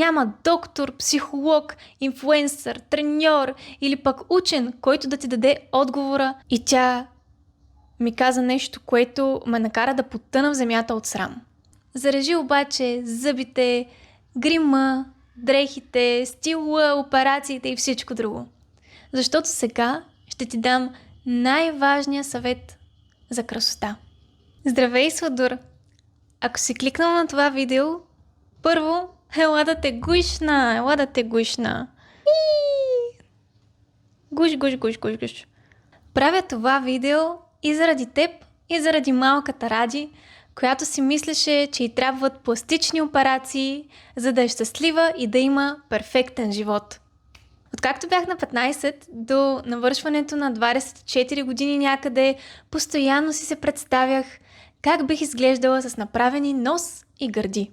Няма доктор, психолог, инфлуенсър, треньор или пък учен, който да ти даде отговора. И тя ми каза нещо, което ме накара да потъна в земята от срам. Зарежи обаче зъбите, грима, дрехите, стила, операциите и всичко друго. Защото сега ще ти дам най-важния съвет за красота. Здравей, Сладур! Ако си кликнал на това видео, първо, ела да те гушна. Гуш. Правя това видео и заради теб, и заради малката Ради, която си мислеше, че й трябват пластични операции, за да е щастлива и да има перфектен живот. Откакто бях на 15 до навършването на 24 години някъде, постоянно си се представях как бих изглеждала с направени нос и гърди.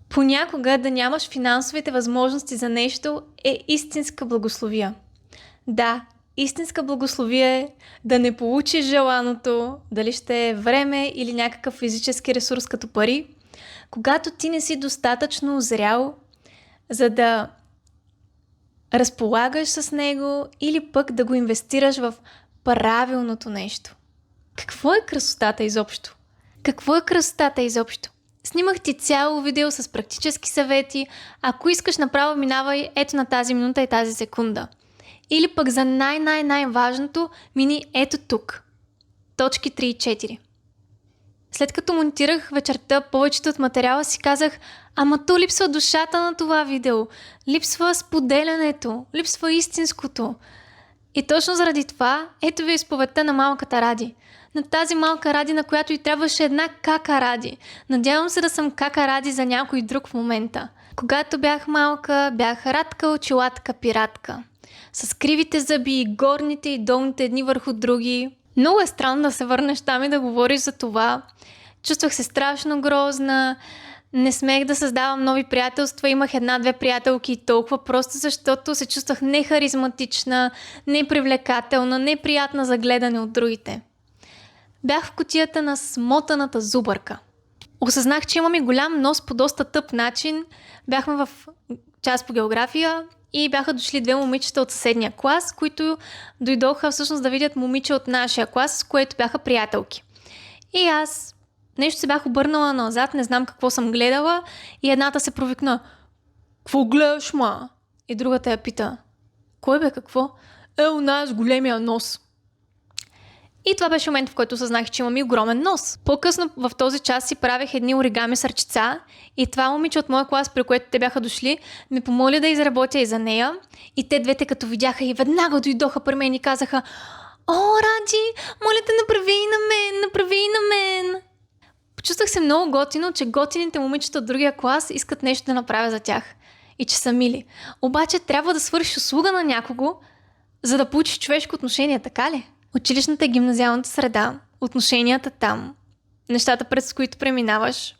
Понякога да нямаш финансовите възможности за нещо е истинска благословия. Да, истинска благословия е да не получиш желаното, дали ще е време или някакъв физически ресурс като пари, когато ти не си достатъчно зрял, за да разполагаш с него или пък да го инвестираш в правилното нещо. Какво е красотата изобщо? Снимах ти цяло видео с практически съвети. Ако искаш, направо минавай ето на тази минута и тази секунда. Или пък за най-важното, мини ето тук. Точки 3 и 4. След като монтирах вечерта повечето от материала, си казах, ама то липсва душата на това видео. Липсва споделянето, липсва истинското. И точно заради това, ето ви изповедта на малката Ради. На тази малка Ради, на която й трябваше една кака Ради. Надявам се да съм кака Ради за някой друг в момента. Когато бях малка, бях Радка, очилатка, пиратка. С кривите зъби и горните и долните едни върху други. Много е странно да се върнеш там и да говориш за това. Чувствах се страшно грозна. Не смех да създавам нови приятелства. Имах една-две приятелки и толкова, просто защото се чувствах нехаризматична, непривлекателна, неприятна за гледане от другите. Бях в кутията на смотаната зубърка. Осъзнах, че имам и голям нос по доста тъп начин. Бяхме в час по география и бяха дошли две момичета от съседния клас, които дойдоха всъщност да видят момиче от нашия клас, с което бяха приятелки. И аз нещо се бях обърнала назад, не знам какво съм гледала и едната се провикна: "Какво гледаш, ма?" И другата я пита: "Кой бе, какво?" У нас големия нос." И това беше момент, в който осъзнах, че имам и огромен нос. По-късно в този час си правех едни оригами с ръчица и това момиче от моя клас, при което те бяха дошли, ме помоли да изработя и за нея. И те двете като видяха и веднага дойдоха при мен и казаха: "О, Ради, моля те, направи и на мен." Почувствах се много готино, че готините момичета от другия клас искат нещо да направя за тях и че са мили. Обаче трябва да свършиш услуга на някого, за да получиш човешко отношение, така ли? Училищната и гимназиалната среда, отношенията там, нещата, през които преминаваш,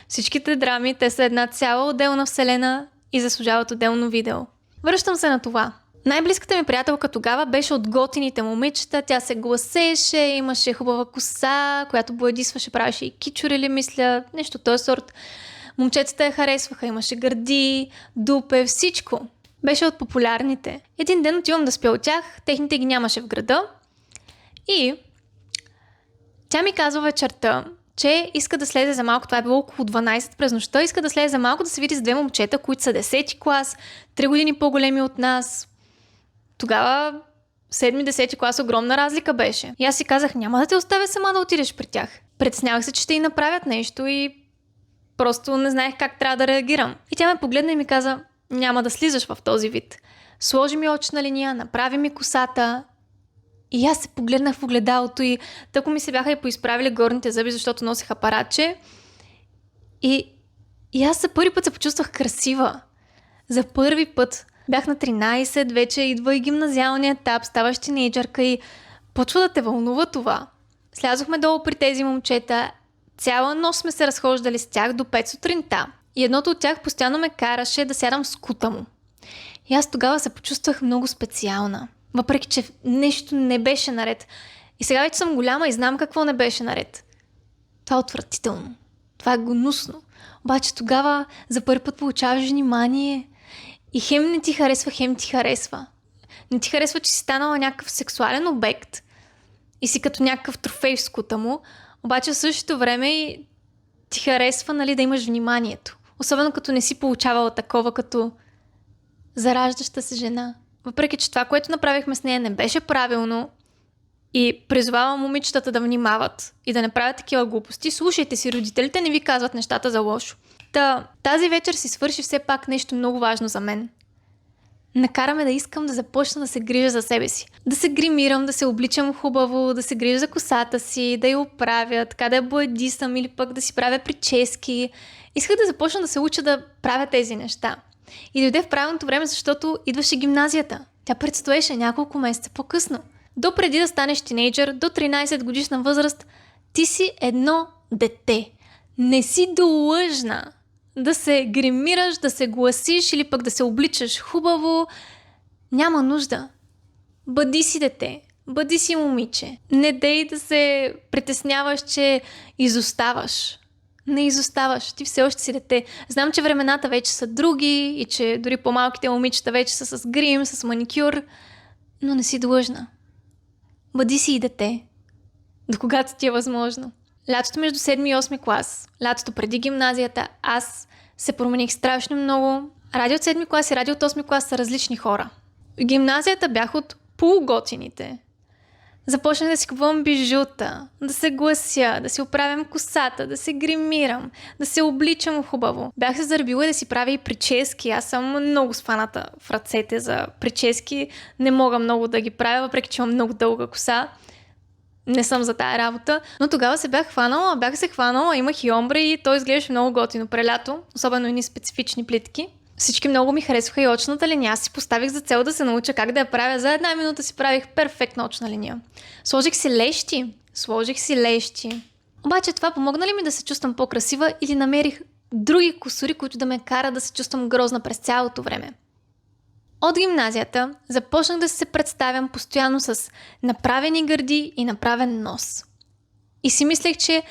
всичките драми, те са една цяла отделна вселена и заслужават отделно видео. Връщам се на това. Най-близката ми приятелка тогава беше от готините момичета, тя се гласеше, имаше хубава коса, която боядисваше, правеше и кичурели, мисля, нещо този сорт. Момчетата я харесваха, имаше гърди, дупе, всичко. Беше от популярните. Един ден отивам да спя от тях, техните ги нямаше в града. И тя ми казва вечерта, че иска да слезе за малко, това е било около 12 през нощта, иска да слезе за малко да се види с две момчета, които са 10-ти клас, 3 години по-големи от нас. Тогава 7-10 клас огромна разлика беше. И аз си казах, няма да те оставя сама да отидеш при тях. Притеснявах се, че ще й направят нещо и просто не знаех как трябва да реагирам. И тя ме погледна и ми каза, няма да слизаш в този вид. Сложи ми очна линия, направи ми косата. И аз се погледнах в огледалото и тъко ми се бяха и поизправили горните зъби, защото носех апаратче. И аз за първи път се почувствах красива. За първи път. Бях на 13, вече идва и гимназиалния етап, ставаш тинейджърка и почва да те вълнува това. Слязохме долу при тези момчета, цяла нощ сме се разхождали с тях до 5 сутринта. И едното от тях постоянно ме караше да сядам в скута му. И аз тогава се почувствах много специална. Въпреки, че нещо не беше наред. И сега вече съм голяма и знам какво не беше наред. Това е отвратително. Това е гнусно. Обаче тогава за първи път получаваш внимание и хем не ти харесва, хем ти харесва. Не ти харесва, че си станала някакъв сексуален обект и си като някакъв трофей в скута му, обаче в същото време ти харесва, нали, да имаш вниманието. Особено като не си получавала такова като зараждаща се жена. Въпреки че това, което направихме с нея, не беше правилно и призовавам момичетата да внимават и да не правят такива глупости, слушайте си, родителите не ви казват нещата за лошо. Тази вечер си свърши все пак нещо много важно за мен. Накараме да искам да започна да се грижа за себе си. Да се гримирам, да се обличам хубаво, да се грижа за косата си, да я оправя, така да я бладисам или пък да си правя прически. Исках да започна да се уча да правя тези неща. И дойде в правилното време, защото идваше гимназията. Тя предстоеше няколко месеца по-късно. До преди да станеш тинейджър, до 13 годишна възраст, ти си едно дете. Не си длъжна да се гримираш, да се гласиш или пък да се обличаш хубаво. Няма нужда. Бъди си дете. Бъди си момиче. Не дей да се притесняваш, че изоставаш. Не изоставаш. Ти все още си дете. Знам, че времената вече са други и че дори по-малките момичета вече са с грим, с маникюр, но не си длъжна. Бъди си и дете. До когато ти е възможно. Лятото между 7 и 8 клас, лятото преди гимназията, аз се промених страшно много. Ради от 7 клас и ради от 8 клас са различни хора. В гимназията бях от полуготините. Започнах да си купувам бижута, да се глася, да си оправям косата, да се гримирам, да се обличам хубаво. Бях се заребила да си правя и прически. Аз съм много сфаната в ръцете за прически. Не мога много да ги правя, въпреки че имам много дълга коса. Не съм за тая работа, но тогава се бях хванала, имах и омбре и той изглеждаше много готино прелято, особено едни специфични плитки. Всички много ми харесваха и очната линия. Аз си поставих за цел да се науча как да я правя. За 1 минута си правих перфектна очна линия. Сложих си лещи. Обаче това помогна ли ми да се чувствам по-красива или намерих други кусури, които да ме карат да се чувствам грозна през цялото време? От гимназията започнах да се представям постоянно с направени гърди и направен нос. И си мислех, че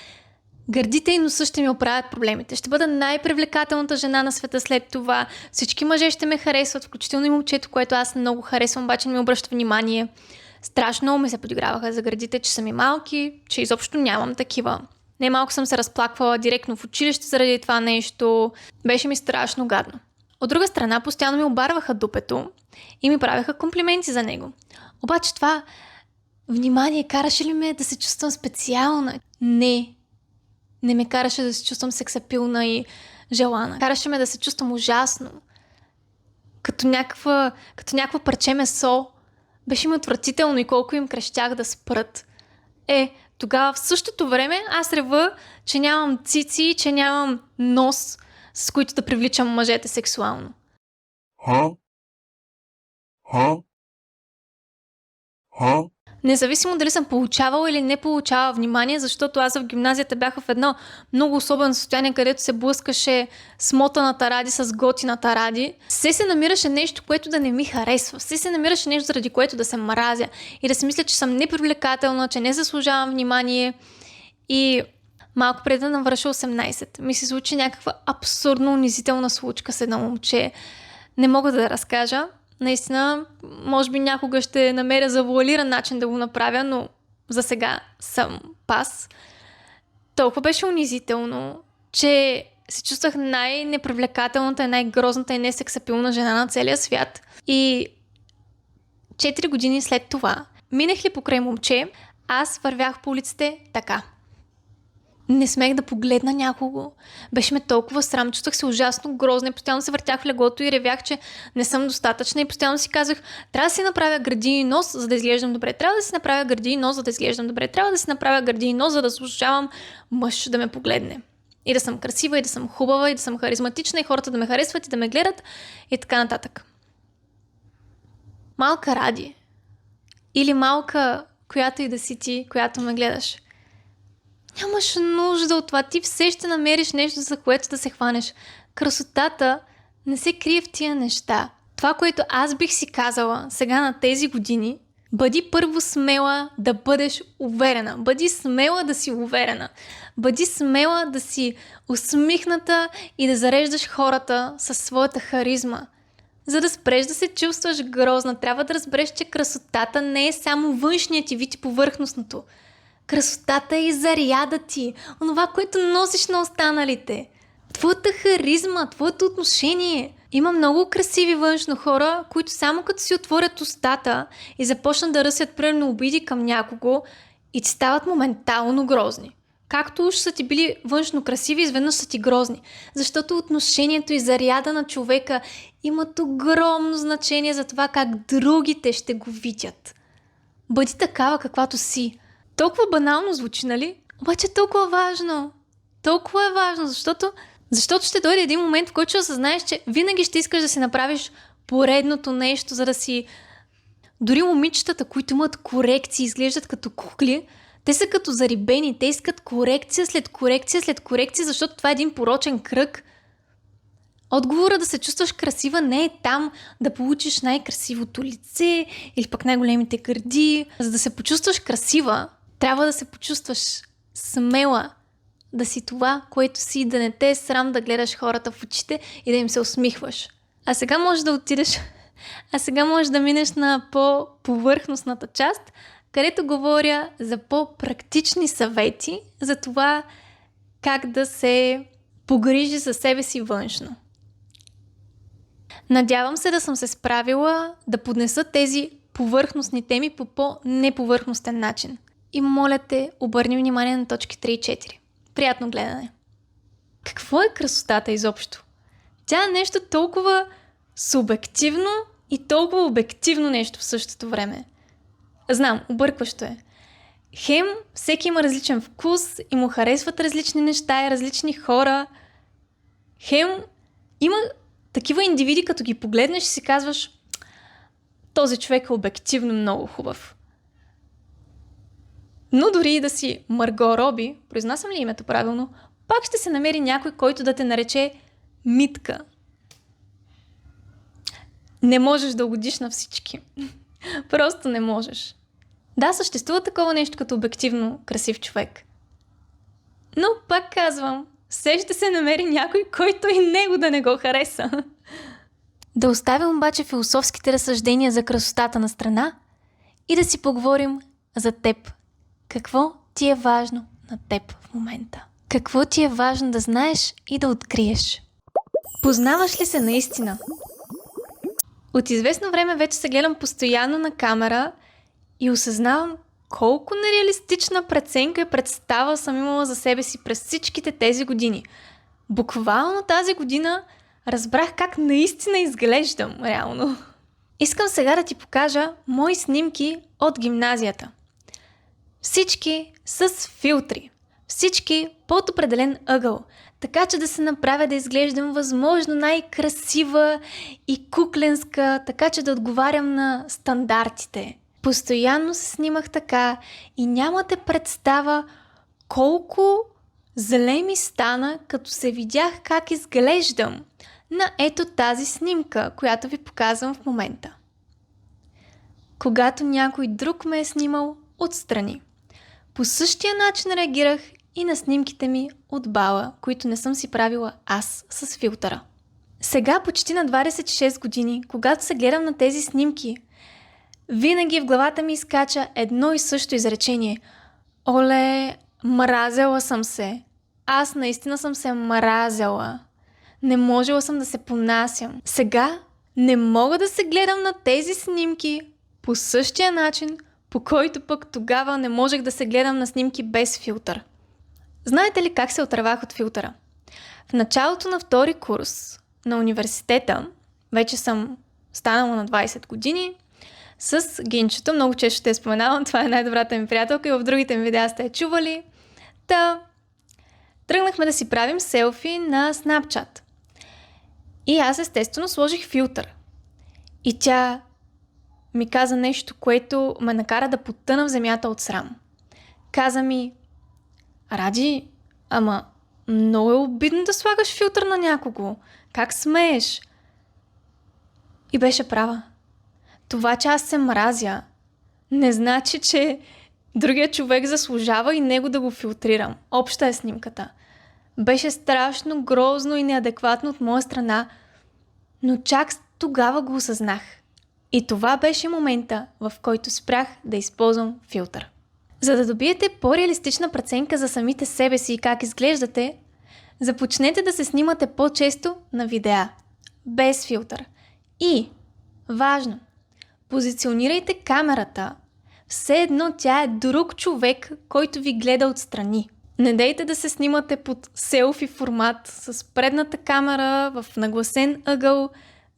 гърдите и носа ще ми оправят проблемите. Ще бъда най-привлекателната жена на света след това. Всички мъже ще ме харесват, включително и момчето, което аз много харесвам, обаче не ми обръща внимание. Страшно много ми се подиграваха за гърдите, че са ми малки, че изобщо нямам такива. Не малко съм се разплаквала директно в училище заради това нещо. Беше ми страшно гадно. От друга страна, постоянно ми обарваха дупето и ми правеха комплименти за него. Обаче това внимание караше ли ме да се чувствам специална? Не ме караше да се чувствам сексапилна и желана. Караше ме да се чувствам ужасно. Като някакво парче месо. Беше ми отвратително и колко им крещях да спрат. Тогава в същото време аз рева, че нямам цици, че нямам нос, с които да привличам мъжете сексуално. Независимо дали съм получавала или не получавала внимание, защото аз в гимназията бях в едно много особено състояние, където се блъскаше смотаната Ради с готината Ради. Все се намираше нещо, което да не ми харесва. Все се намираше нещо, заради което да се мразя и да си мисля, че съм непривлекателна, че не заслужавам внимание. И малко преди да навърша 18, ми се случи някаква абсурдно унизителна случка с едно момче. Не мога да разкажа. Наистина, може би някога ще намеря завуалиран начин да го направя, но за сега съм пас. Толкова беше унизително, че се чувствах най-непривлекателната, най-грозната и несексапилна жена на целия свят. И 4 години след това, минах ли покрай момче, аз вървях по улиците така. Не смех да погледна някого. Беше ме толкова срам, чувствах се ужасно грозна и постоянно се въртях в леглото и ревях, че не съм достатъчна и постоянно си казах, трябва да си направя гърди и нос, за да изглеждам добре. Трябва да си направя гърди и нос, за да изглеждам добре. Трябва да си направя гърди и нос, за да заслужавам мъж да ме погледне. И да съм красива, и да съм хубава, и да съм харизматична, и хората да ме харесват, и да ме гледат, и така нататък. Малка Ради. Или малка, която и да си ти, която ме гледаш. Нямаш нужда от това. Ти все ще намериш нещо, за което да се хванеш. Красотата не се крие в тия неща. Това, което аз бих си казала сега на тези години, Бъди първо смела да бъдеш уверена. Бъди смела да си уверена. Бъди смела да си усмихната и да зареждаш хората със своята харизма. За да спреш да се чувстваш грозна, трябва да разбереш, че красотата не е само външният ти вид и повърхностното. Красотата е и заряда ти, онова, което носиш на останалите. Твоята харизма, твоето отношение. Има много красиви външно хора, които само като си отворят устата и започнат да ръсят примерно обиди към някого и ти стават моментално грозни. Както уж са ти били външно красиви, изведнъж са ти грозни. Защото отношението и заряда на човека имат огромно значение за това как другите ще го видят. Бъди такава, каквато си. Толкова банално звучи, нали? Обаче толкова важно. Толкова е важно, защото ще дойде един момент, в който ще осъзнаеш, че винаги ще искаш да си направиш поредното нещо, за да си... Дори момичетата, които имат корекции, изглеждат като кукли, те са като зарибени, те искат корекция след корекция след корекция, защото това е един порочен кръг. Отговорът да се чувстваш красива не е там да получиш най-красивото лице или пък най-големите гърди. За да се почувстваш красива, трябва да се почувстваш смела, да си това, което си, да не те е срам да гледаш хората в очите и да им се усмихваш. А сега можеш да отидеш, да минеш на по-повърхностната част, където говоря за по-практични съвети за това как да се погрижи за себе си външно. Надявам се да съм се справила да поднеса тези повърхностни теми по по-неповърхностен начин. И моля те, обърни внимание на точки 3 и 4. Приятно гледане! Какво е красотата изобщо? Тя е нещо толкова субективно и толкова обективно нещо в същото време. Знам, объркващо е. Хем, всеки има различен вкус и му харесват различни неща и различни хора. Хем, има такива индивиди, като ги погледнеш и си казваш, този човек е обективно много хубав. Но дори и да си Марго Роби, произнасям ли името правилно, пак ще се намери някой, който да те нарече Митка. Не можеш да угодиш на всички. Просто не можеш. Да, съществува такова нещо като обективно красив човек. Но пак казвам, все ще се намери някой, който и него да не го хареса. Да оставим обаче философските разсъждения за красотата на страна и да си поговорим за теб. Какво ти е важно на теб в момента? Какво ти е важно да знаеш и да откриеш? Познаваш ли се наистина? От известно време вече се гледам постоянно на камера и осъзнавам колко нереалистична преценка и представа съм имала за себе си през всичките тези години. Буквално тази година разбрах как наистина изглеждам реално. Искам сега да ти покажа мои снимки от гимназията. Всички с филтри. Всички под определен ъгъл. Така че да се направя да изглеждам възможно най-красива и кукленска, така че да отговарям на стандартите. Постоянно се снимах така и нямате представа колко зле ми стана, като се видях как изглеждам на ето тази снимка, която ви показвам в момента. Когато някой друг ме е снимал отстрани. По същия начин реагирах и на снимките ми от бала, които не съм си правила аз с филтъра. Сега, почти на 26 години, когато се гледам на тези снимки, винаги в главата ми изкача едно и също изречение. Оле, мразела съм се. Аз наистина съм се мразела. Не можела съм да се понасям. Сега не мога да се гледам на тези снимки по същия начин, по който пък тогава не можех да се гледам на снимки без филтър. Знаете ли как се отървах от филтъра? В началото на втори курс на университета, вече съм станала на 20 години, с Гинчето, много често ще я споменавам, това е най-добрата ми приятелка и в другите ми видеа сте я чували. Тръгнахме да си правим селфи на Snapchat. И аз естествено сложих филтър. И тя ми каза нещо, което ме накара да потъна в земята от срам. Каза ми, Ради, ама много е обидно да слагаш филтър на някого. Как смееш? И беше права. Това, че аз се мразя, не значи, че другия човек заслужава и него да го филтрирам. Обща е снимката. Беше страшно грозно и неадекватно от моя страна, но чак тогава го осъзнах. И това беше момента, в който спрях да използвам филтър. За да добиете по-реалистична преценка за самите себе си и как изглеждате, започнете да се снимате по-често на видеа, без филтър. И, важно, позиционирайте камерата, все едно тя е друг човек, който ви гледа отстрани. Не дейте да се снимате под селфи формат с предната камера в нагласен ъгъл.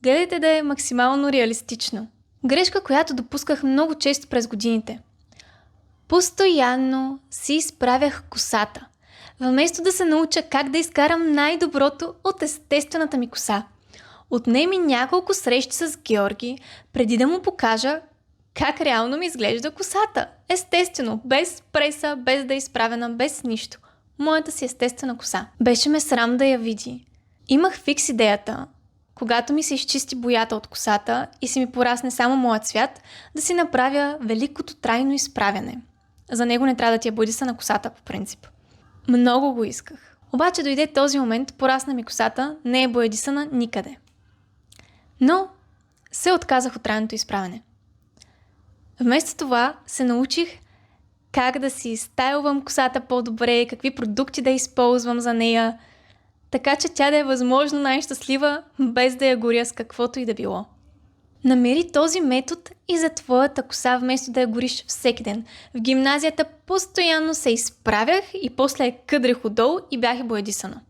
Гледайте да е максимално реалистично. Грешка, която допусках много често през годините. Постоянно си изправях косата, вместо да се науча как да изкарам най-доброто от естествената ми коса. Отне ми няколко срещи с Георги, преди да му покажа как реално ми изглежда косата. Естествено, без преса, без да е изправена, без нищо. Моята си естествена коса. Беше ме срам да я види. Имах фикс идеята, когато ми се изчисти боята от косата и си ми порасне само моят цвят, да си направя великото трайно изправяне. За него не трябва да ти е боядиса на косата по принцип. Много го исках. Обаче дойде този момент, порасна ми косата, не е боядисана никъде. Но се отказах от трайното изправяне. Вместо това се научих как да си стайлвам косата по-добре, какви продукти да използвам за нея, така че тя да е възможно най-щастлива, без да я горя с каквото и да било. Намери този метод и за твоята коса, вместо да я гориш всеки ден. В гимназията постоянно се изправях и после я къдрих отдолу и бях и боядисана.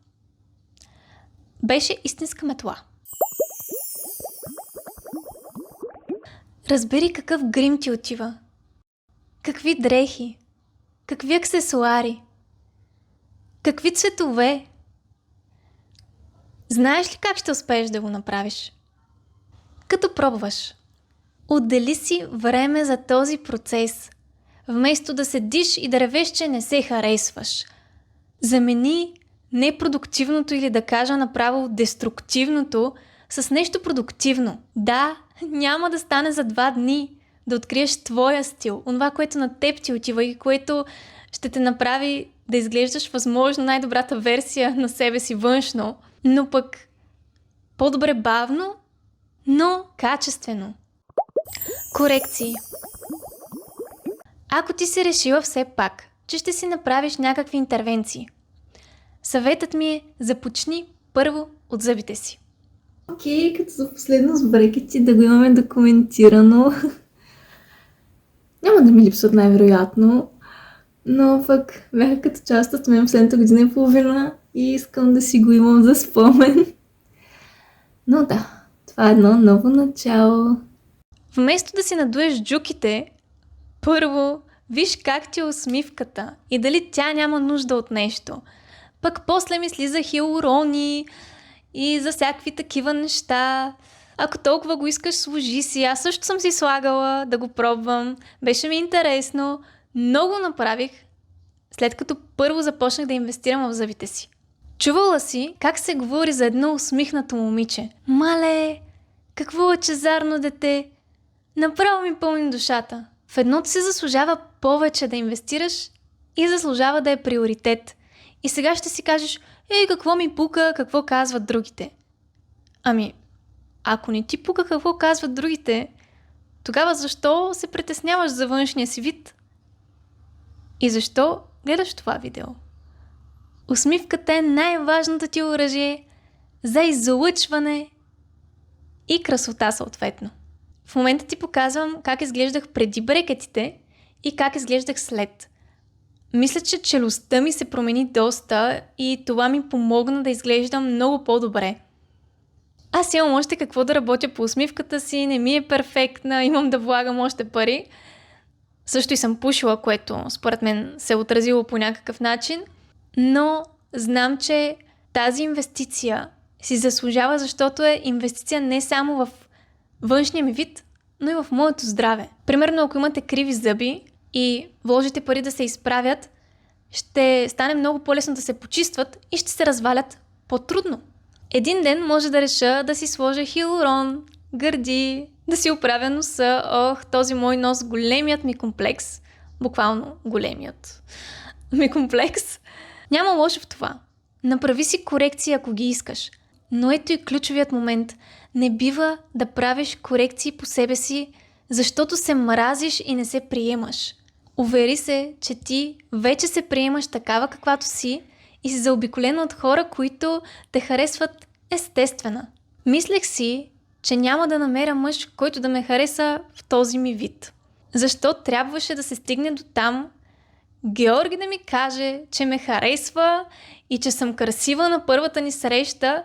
Беше истинска метла. Разбери какъв грим ти отива. Какви дрехи. Какви аксесуари. Какви цветове. Знаеш ли как ще успееш да го направиш? Като пробваш. Отдели си време за този процес, вместо да седиш и да ревеш, че не се харесваш. Замени непродуктивното или да кажа направо деструктивното с нещо продуктивно. Да, няма да стане за 2 дни да откриеш твоя стил, онова, което на теб ти отива и което ще те направи да изглеждаш възможно най-добрата версия на себе си външно, но пък по-добре бавно, но качествено. Корекции. Ако ти си решила все пак, че ще си направиш някакви интервенции, съветът ми е започни първо от зъбите си. Окей, като за последно с брекети да го имаме документирано. Няма да ми липсват най-вероятно, но пък бяха като част от мен последната година и половина и искам да си го имам за спомен. Но да, това е едно ново начало. Вместо да си надуеш джуките, първо виж как ти е усмивката и дали тя няма нужда от нещо. Пък после мисли за хиалурони и за всякакви такива неща. Ако толкова го искаш, сложи си. Аз също съм си слагала да го пробвам. Беше ми интересно. Много направих, след като първо започнах да инвестирам в зъбите си. Чувала си как се говори за едно усмихнато момиче. Мале, какво лъчезарно дете! Направо ми пълни душата. В едното си заслужава повече да инвестираш и заслужава да е приоритет. И сега ще си кажеш, какво ми пука, какво казват другите. Ами, ако не ти пука какво казват другите, тогава защо се притесняваш за външния си вид? И защо гледаш това видео? Усмивката е най-важното ти оръжие за излъчване и красота съответно. В момента ти показвам как изглеждах преди брекетите и как изглеждах след. Мисля, че челюстта ми се промени доста и това ми помогна да изглеждам много по-добре. Аз имам още какво да работя по усмивката си, не ми е перфектна, имам да влагам още пари. Също и съм пушила, което според мен се е отразило по някакъв начин, но знам, че тази инвестиция си заслужава, защото е инвестиция не само в външния ми вид, но и в моето здраве. Примерно, ако имате криви зъби и вложите пари да се изправят, ще стане много по-лесно да се почистват и ще се развалят по-трудно. Един ден може да реша да си сложа хиалурон, гърди, да си оправя носа. Ох, този мой нос, големият ми комплекс. Буквално големият ми комплекс. Няма лошо в това. Направи си корекции, ако ги искаш. Но ето и ключовият момент. Не бива да правиш корекции по себе си, защото се мразиш и не се приемаш. Увери се, че ти вече се приемаш такава каквато си и си заобиколена от хора, които те харесват естествена. Мислех си, че няма да намеря мъж, който да ме хареса в този ми вид. Защо трябваше да се стигне до там Георги да ми каже, че ме харесва и че съм красива на първата ни среща,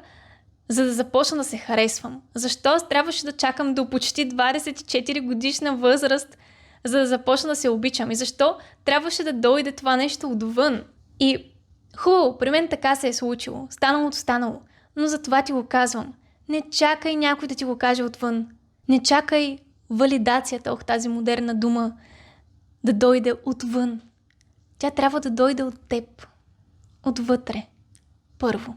за да започна да се харесвам? Защо аз трябваше да чакам до почти 24 годишна възраст, за да започна да се обичам? И защо трябваше да дойде това нещо отвън? И хубаво, при мен така се е случило. Станалото станало. Но за това ти го казвам. Не чакай някой да ти го каже отвън. Не чакай валидацията, тази модерна дума, да дойде отвън. Тя трябва да дойде от теб. Отвътре. Първо.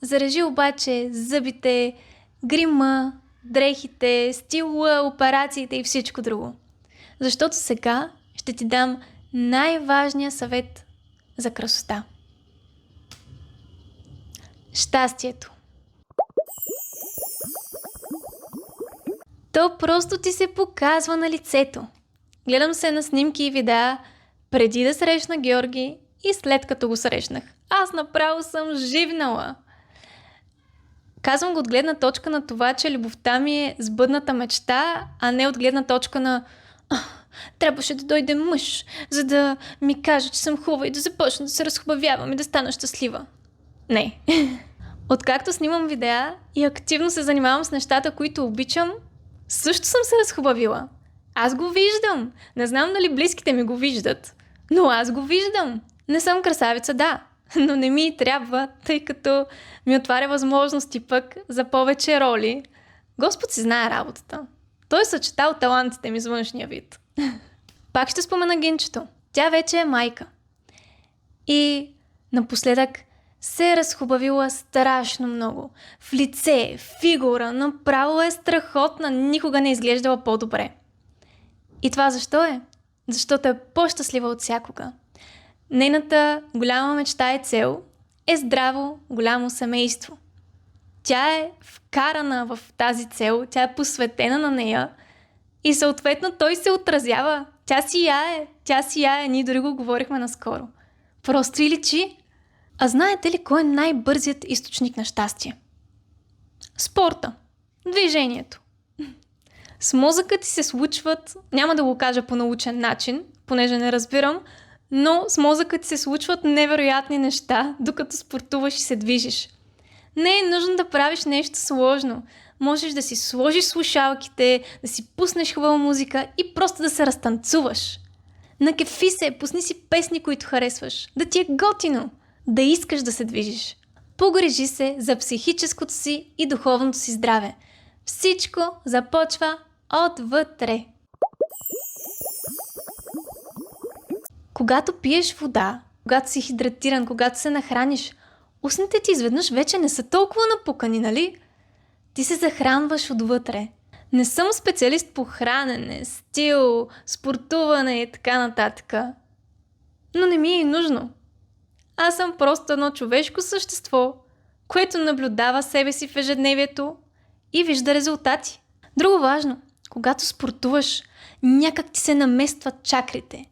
Зарежи обаче зъбите, грима, дрехите, стила, операциите и всичко друго. Защото сега ще ти дам най-важния съвет за красота. Щастието. То просто ти се показва на лицето. Гледам се на снимки и видеа преди да срещна Георги и след като го срещнах. Аз направо съм живнала. Казвам го от гледна точка на това, че любовта ми е сбъдната мечта, а не от гледна точка на трябваше да дойде мъж, за да ми каже, че съм хубава и да започна да се разхубавявам и да стана щастлива. Не. Откакто снимам видеа и активно се занимавам с нещата, които обичам, също съм се разхубавила. Аз го виждам. Не знам дали близките ми го виждат, но аз го виждам. Не съм красавица, да, но не ми и трябва, тъй като ми отваря възможности пък за повече роли. Господ си знае работата. Той е съчетал талантите ми с външния вид. Пак ще спомена Гинчето. Тя вече е майка. И напоследък се е разхубавила страшно много. В лице, фигура, направо е страхотна, никога не е изглеждала по-добре. И това защо е? Защото е по-щастлива от всякога. Нейната голяма мечта и цел е здраво, голямо семейство. Тя е вкарана в тази цел, тя е посветена на нея и съответно той се отразява. Тя сияе, ние дори го говорихме наскоро. Просто и личи. А знаете ли кой е най-бързият източник на щастие? Спорта. Движението. С мозъка ти се случват, няма да го кажа по научен начин, понеже не разбирам, но с мозъка ти се случват невероятни неща, докато спортуваш и се движиш. Не е нужно да правиш нещо сложно. Можеш да си сложиш слушалките, да си пуснеш хубава музика и просто да се разтанцуваш. Накефи се, пусни си песни, които харесваш. Да ти е готино. Да искаш да се движиш. Погрижи се за психическото си и духовното си здраве. Всичко започва отвътре. Когато пиеш вода, когато си хидратиран, когато се нахраниш, устните ти изведнъж вече не са толкова напукани, нали? Ти се захранваш отвътре. Не съм специалист по хранене, стил, спортуване и така нататък. Но не ми е и нужно. Аз съм просто едно човешко същество, което наблюдава себе си в ежедневието и вижда резултати. Друго важно, когато спортуваш, някак ти се наместват чакрите.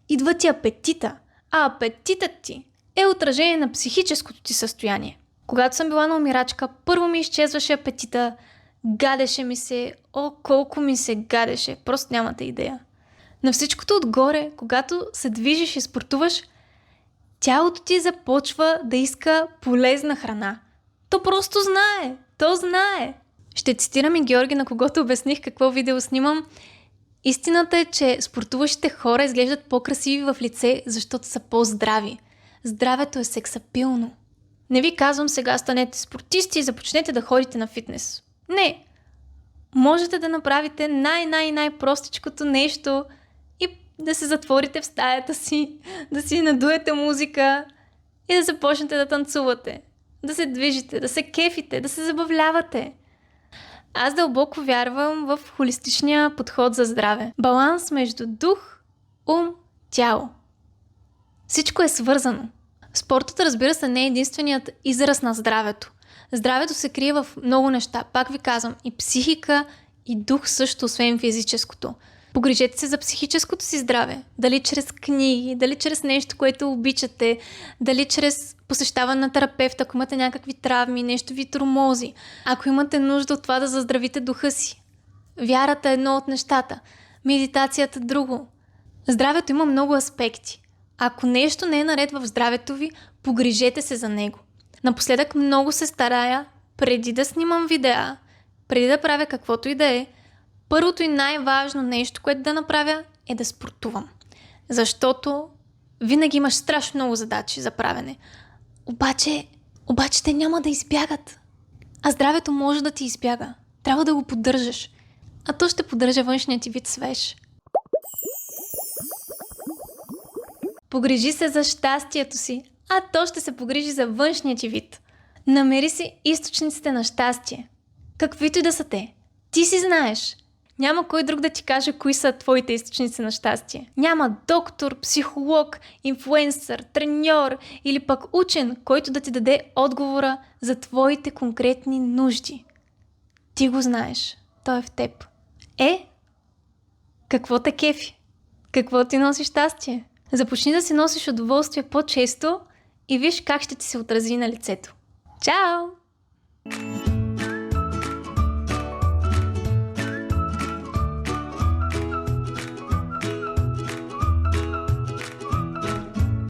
Идва ти апетита, а апетитът ти е отражение на психическото ти състояние. Когато съм била на умирачка, първо ми изчезваше апетита, гадеше ми се, колко ми се гадеше, просто нямате идея. На всичкото отгоре, когато се движиш и спортуваш, тялото ти започва да иска полезна храна. То просто знае, то знае. Ще цитирам и Георги, на когото обясних какво видео снимам. Истината е, че спортуващите хора изглеждат по-красиви в лице, защото са по-здрави. Здравето е сексапилно. Не ви казвам сега станете спортисти и започнете да ходите на фитнес. Не. Можете да направите най-простичкото нещо и да се затворите в стаята си, да си надуете музика и да започнете да танцувате. да се движите, да се кефите, да се забавлявате. Аз дълбоко вярвам в холистичния подход за здраве. Баланс между дух, ум, тяло. Всичко е свързано. Спортът, разбира се, не е единственият израз на здравето. Здравето се крие в много неща. Пак ви казвам, и психика, и дух също, освен физическото. Погрижете се за психическото си здраве. Дали чрез книги, дали чрез нещо, което обичате, дали чрез посещаване на терапевт, ако имате някакви травми, нещо ви тормози. Ако имате нужда от това да заздравите духа си. Вярата е едно от нещата. Медитацията друго. Здравето има много аспекти. Ако нещо не е наред в здравето ви, погрижете се за него. Напоследък много се старая, преди да снимам видеа, преди да правя каквото и да е, първото и най-важно нещо, което да направя, е да спортувам. Защото винаги имаш страшно много задачи за правене. Обаче те няма да избягат. А здравето може да ти избяга. Трябва да го поддържаш. А то ще поддържа външният ти вид свеж. Погрижи се за щастието си, а то ще се погрижи за външния ти вид. Намери си източниците на щастие. Каквито и да са те. Ти си знаеш. Няма кой друг да ти каже кои са твоите източници на щастие. Няма доктор, психолог, инфлуенсър, треньор или пък учен, който да ти даде отговора за твоите конкретни нужди. Ти го знаеш. Той е в теб. Какво те кефи? Какво ти носи щастие? Започни да си носиш удоволствие по-често и виж как ще ти се отрази на лицето. Чао!